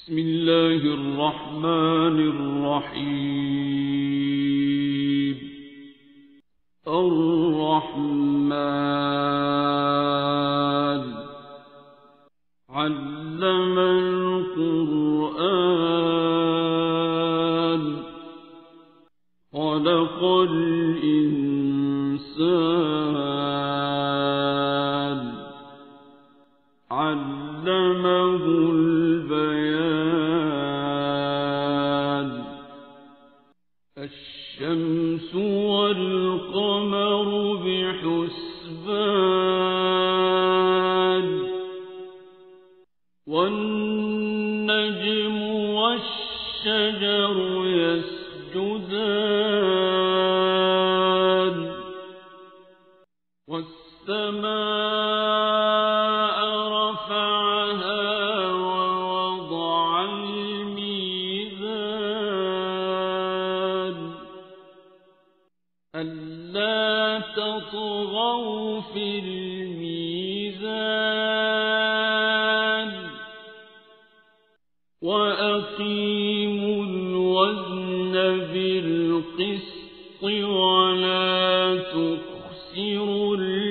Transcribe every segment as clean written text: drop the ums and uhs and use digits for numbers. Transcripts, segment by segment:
بسم الله الرحمن الرحيم. الرحمن علم القرآن خلق الإنسان علمه البيان. الشمس والقمر بحسبان والنجم والشجر يسجدان والسماء رفعها ووضع الميزان ألا تطغوا في الميزان وأقيموا الوزن بالقسط ولا تخسروا الميزان.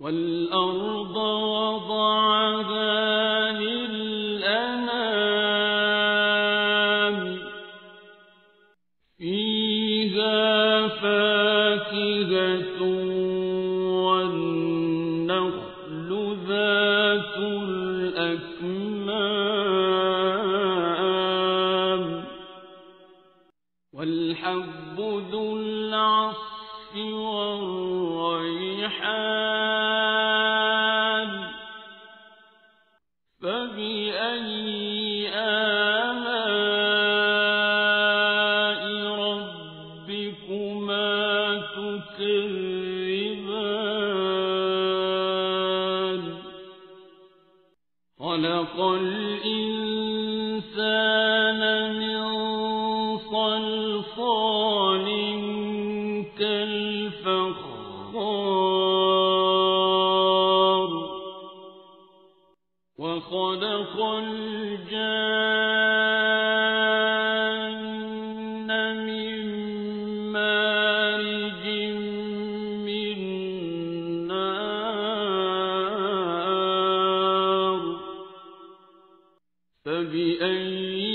والأرض وضعها للأنام فيها فاكهة والنخل ذات الأكمام والحب ذو العصف والريحان فبأي آلاء ربكما تكذبان. خلق الإنسان من صلصال كالفخار وخلق الجان من مارج من نار فبأي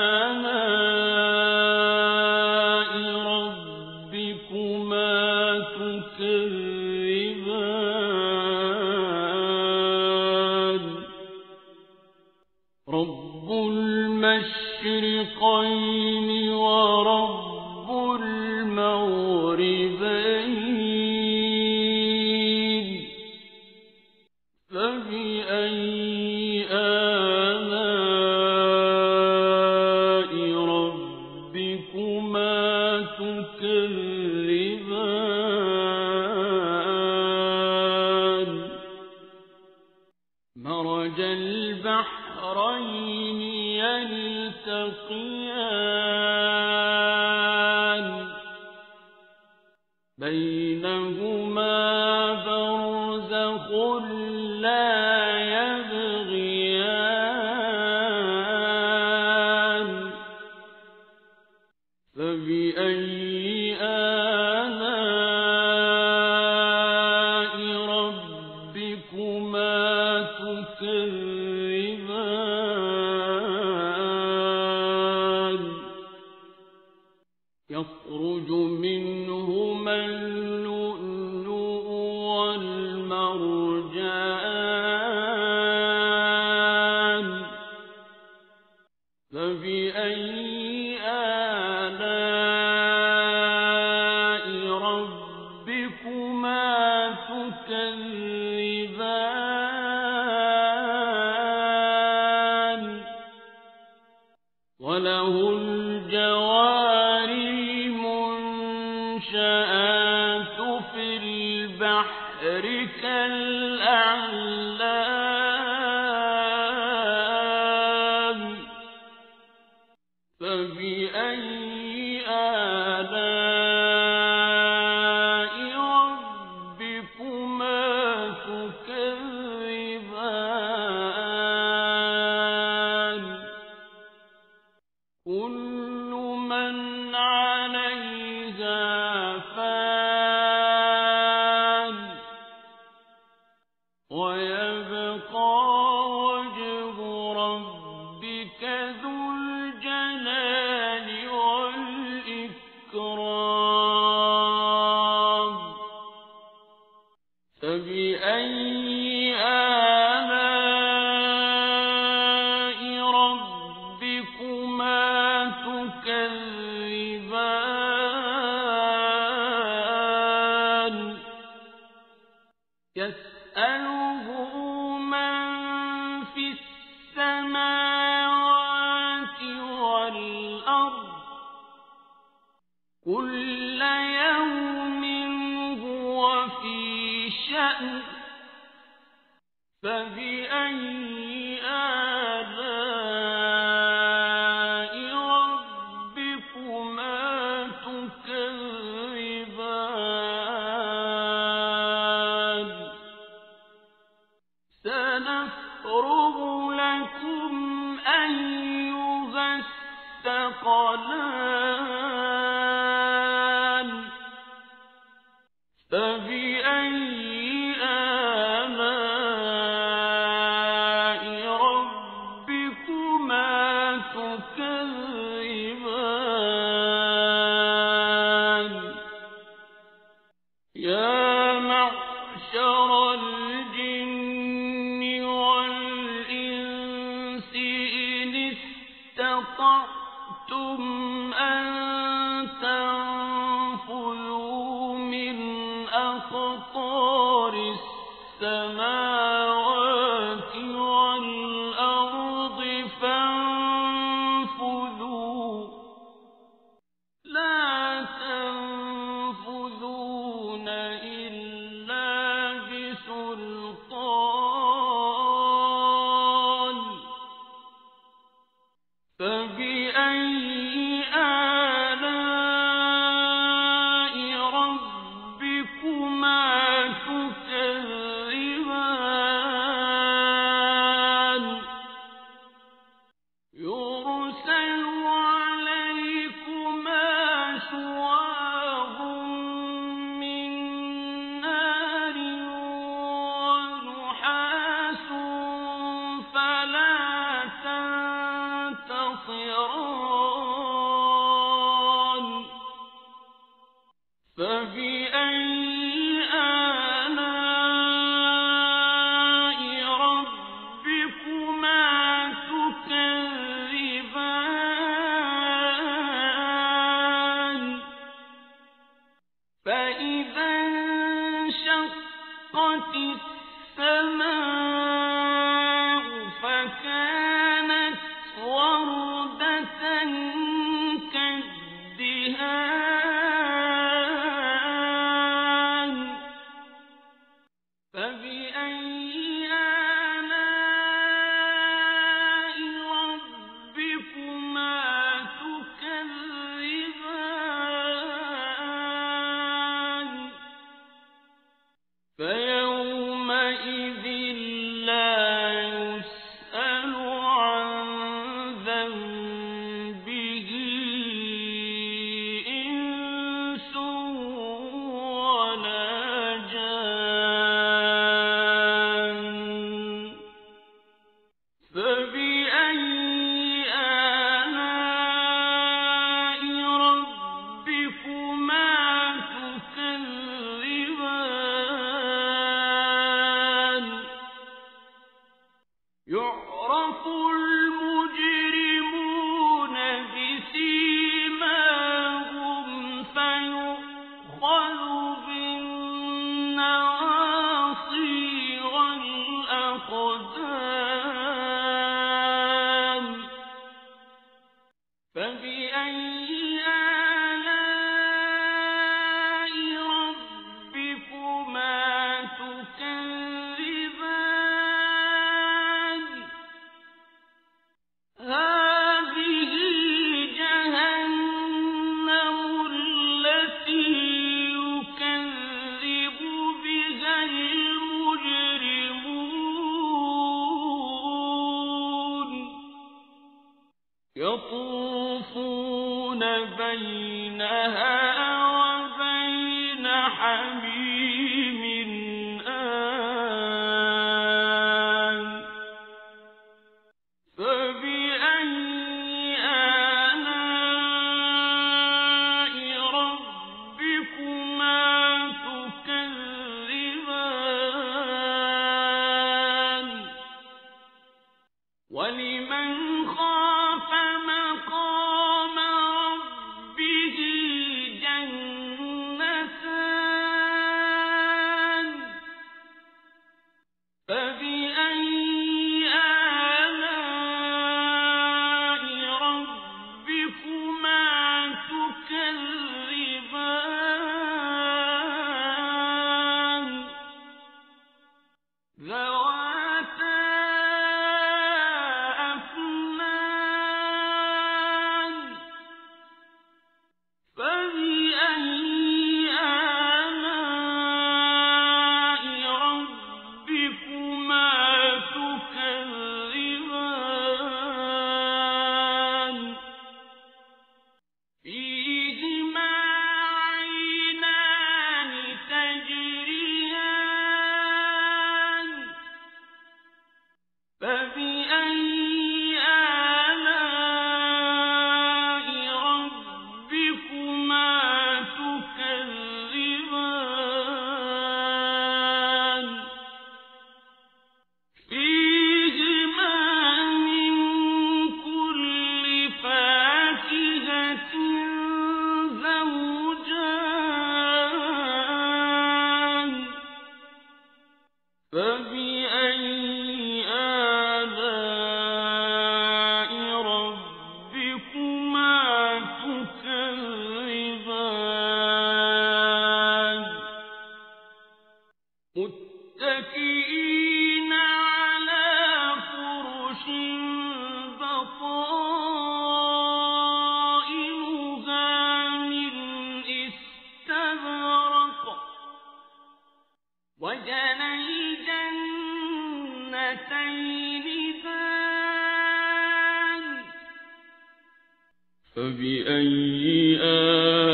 آلاء ربكما تكذبان. رب المشرقين ورب المغربين فبأي آلاء ربكما تكذبان. مرج البحرين يلتقيان بينهما برزخ لا يبغيان فبأي آلاء ربكما تكذبان. يخرج منهما اللؤلؤ والمرجان فبأي آلاء ربكما تكذبان. وله الجوار المنشآت في البحر كالأعلام فبأي آلاء ربكما تكذبان. فبأي آلاء ربكما تكذبان يسأله من في السماوات والأرض كل يوم هو في شأن فبأي آلاء ربكما تكذبان سنفرغ لكم أيها الثقلان فبأي آلاء ربكما تكذبان يا معشر الجن والإنس إن استطعتم أن تنفذوا من أقطار السماوات والأرض فانفذوا لا تنفذون إلا بسلطان فبأي آلاء ربكما تكذبان يرسل عليكما شواظ من نار ونحاس فلا تنتصران فبأي آلاء ربكما تكذبان فإذا انشقت السماء فكانت وردة كالدهان فبأي آلاء ربكما تكذبان فيومئذ لا يسأل عن ذنبه إنس ولا جان فبأي آلاء ربكما تكذبان يعرف المجرمون بسيماهم فيؤخذ بالنواصي والأقدام فبأي آلاء ربكما تكذبان هذه جهنم التي يكذب بها المجرمون يطوفون بينها وبين حميم آن فبأي آلاء ربكما تكذبان ذواتا أفنان فبأي آلاء ربكما تكذبان فيهما عينان تجريان فبأي آلاء ربكما تكذبان فيهما من كل فاكهة زوجان فبأي آلاء ربكما تكذبان متكئين على فرش بطائنها من استبرق وجنى الجنتين دان فبأي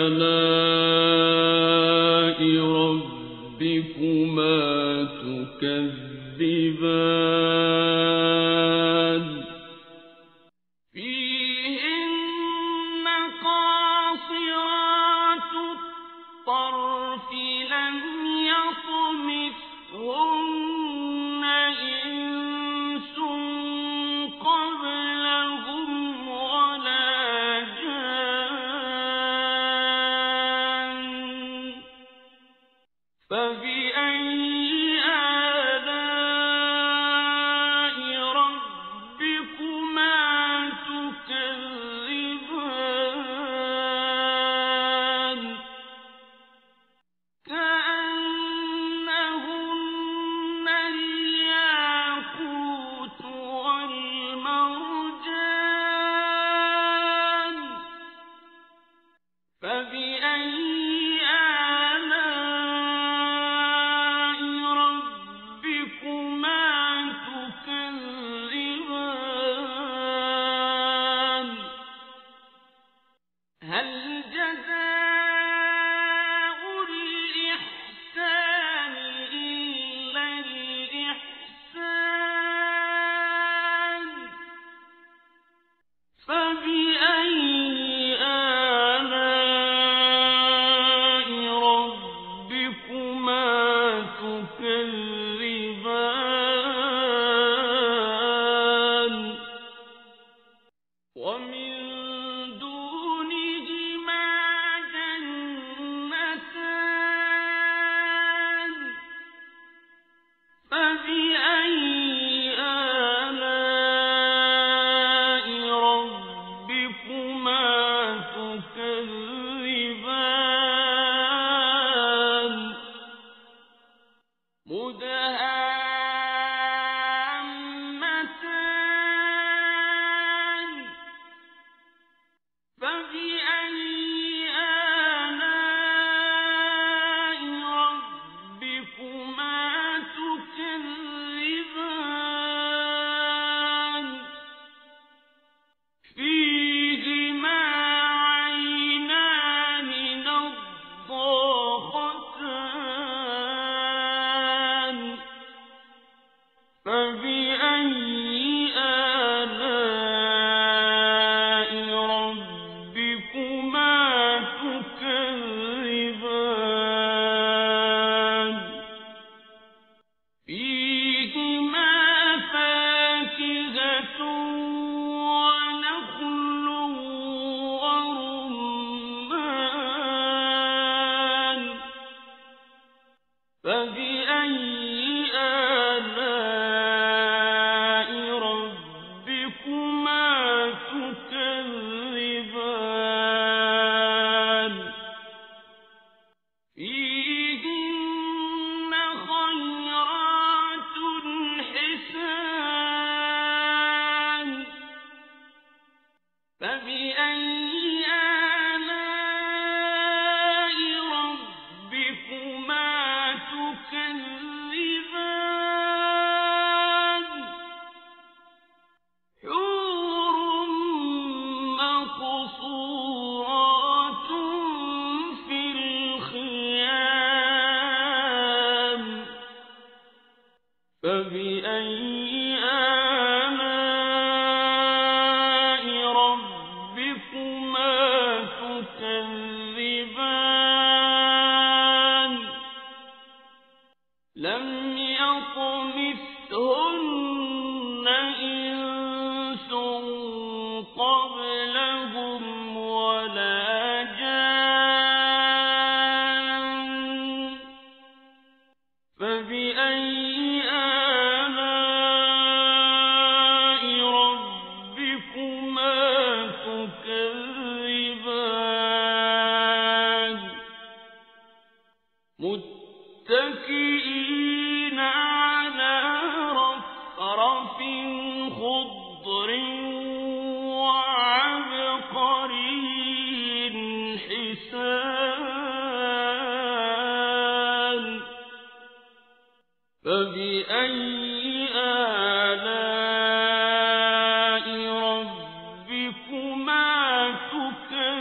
آلاء ربكما تكذبان فيهن قاصرات الطرف لم يطمثهن إنس قبلهم ولا جان فبأي آلاء ربكما تكذبان كأنهن الياقوت والمرجان فبأي آلاء ربكما تكذبان هل جزاء الإحسان إلا الإحسان فبأي آلاء ربكما تكذبان ومن دونهما جنتان فبأي آلاء ربكما تكذبان مدهامتان فبأي آلاء ربكما تكذبان فيهما عينان نضاختان فبأي آلاء ربكما تكذبان لم يطمثهن إنس قبلهم ولا جان فبأي آلاء ربكما تكذبان متكئين على رفرف خضر وعبقري حسان فبأي آلاء ربكما تكذبان